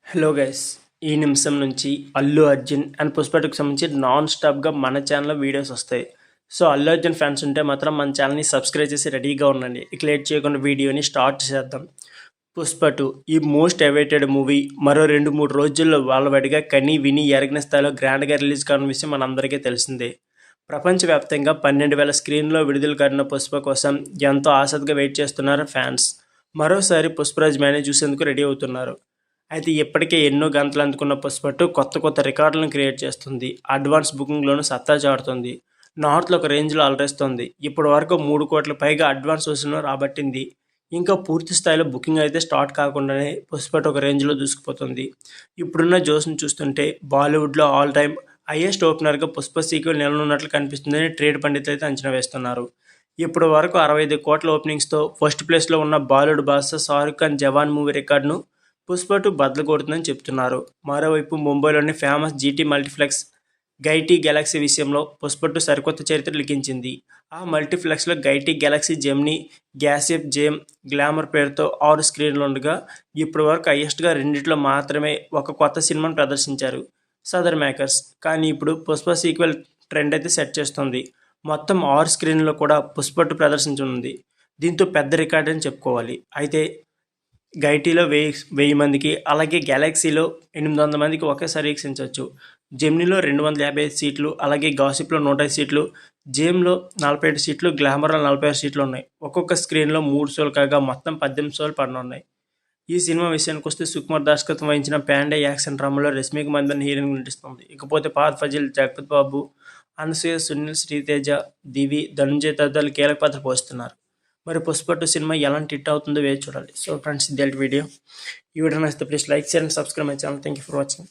Hello guys, ఈ నిమిషం నుంచి అల్లు అర్జున్ అండ్ పుష్ప 2కి సంబంధించి నాన్ స్టాప్గా మన ఛానల్లో వీడియోస్ వస్తాయి. సో అల్లు అర్జున్ ఫ్యాన్స్ ఉంటే మాత్రం మన ఛానల్ని సబ్స్క్రైబ్ చేసి రెడీగా ఉండండి. ఇక లేట్ చేయకుండా వీడియోని స్టార్ట్ చేద్దాం. పుష్ప 2 ఈ మోస్ట్ అవైటెడ్ మూవీ మరో 2-3 రోజుల్లో వాళ్ళవడిగా కని విని ఎరగిన స్థాయిలో గ్రాండ్గా రిలీజ్ కాని విషయం మనందరికీ తెలిసిందే. ప్రపంచవ్యాప్తంగా 12,000 స్క్రీన్లో విడుదల కానున్న పుష్ప కోసం ఎంతో ఆసక్తిగా వెయిట్ చేస్తున్నారు ఫ్యాన్స్. మరోసారి పుష్పరాజ్ మేనేజ్ చూసేందుకు రెడీ అవుతున్నారు. అయితే ఇప్పటికే ఎన్నో గంటలు అందుకున్న పుష్ప 2 కొత్త రికార్డులను క్రియేట్ చేస్తుంది. అడ్వాన్స్ బుకింగ్లోనూ సత్తా చాటుతుంది. నార్త్లో ఒక రేంజ్లో అలరిస్తుంది. ఇప్పటి వరకు 3 కోట్ల పైగా అడ్వాన్స్ వసూలను రాబట్టింది. ఇంకా పూర్తి స్థాయిలో బుకింగ్ అయితే స్టార్ట్ కాకుండానే పుష్ప 2 ఒక రేంజ్లో దూసుకుపోతుంది. ఇప్పుడున్న జోస్ను చూస్తుంటే బాలీవుడ్లో ఆల్ టైమ్ హైయెస్ట్ ఓపెనర్గా పుష్ప సీక్వెల్ నిలనున్నట్లు కనిపిస్తుందని ట్రేడ్ పండితులు అయితే అంచనా వేస్తున్నారు. ఇప్పటి వరకు 65 కోట్ల ఓపెనింగ్స్తో ఫస్ట్ ప్లేస్లో ఉన్న బాలీవుడ్ బాద్షా షారుఖ్ ఖాన్ జవాన్ మూవీ రికార్డును పుష్ప 2 బద్దలు కొడుతుందని చెప్తున్నారు. మరోవైపు ముంబైలోని famous GT multiplex Gaiety Galaxy విషయంలో పుష్ప 2 సరికొత్త చరిత్ర లిఖించింది. ఆ మల్టీప్లెక్స్లో గైటీ గెలాక్సీ జెమినీ, గ్యాసియప్ జేమ్, గ్లామర్ పేరుతో 6 స్క్రీన్లు ఉండగా ఇప్పటి వరకు హైయెస్ట్గా రెండిట్లో మాత్రమే ఒక కొత్త సినిమాను ప్రదర్శించారు సదర్ మేకర్స్. కానీ ఇప్పుడు పుష్ప సీక్వెల్ ట్రెండ్ అయితే సెట్ చేస్తుంది. మొత్తం 6 స్క్రీన్లో కూడా పుష్ప 2 ప్రదర్శించనుంది. దీంతో పెద్ద రికార్డ్ అని చెప్పుకోవాలి. అయితే గైటీలో 1000 మందికి, అలాగే గెలాక్సీలో 800 మందికి ఒకేసారి వీక్షించవచ్చు. జెమినీలో 255 సీట్లు, అలాగే గాసిప్లో 105 సీట్లు, జేమ్లో 47 సీట్లు, గ్లామర్లో 46 సీట్లు ఉన్నాయి. ఒక్కొక్క స్క్రీన్లో 3 షోలు కాగా మొత్తం 18 షోలు పడనున్నాయి. ఈ సినిమా విషయానికి వస్తే సుకుమార్ దర్శకత్వం వహించిన ప్యాండే యాక్షన్ డ్రామాలో రష్మిక మందన్ హీరోయిన్ నటిస్తుంది. ఇకపోతే ఫహద్ ఫాజిల్, జగపతి బాబు, అనసూయ, సునీల్, శ్రీతేజ, దివి, ధనుంజయ్ తదితరులు కీలక పాత్ర పోషిస్తున్నారు. మరి పుష్ప 2 సినిమా ఎలాంటి హిట్ అవుతుందో వేచి చూడాలి. సో ఫ్రెండ్స్, ఇది వీడియో. ఈ వీడియో నచ్చితే please like, share and subscribe my channel. Thank you for watching.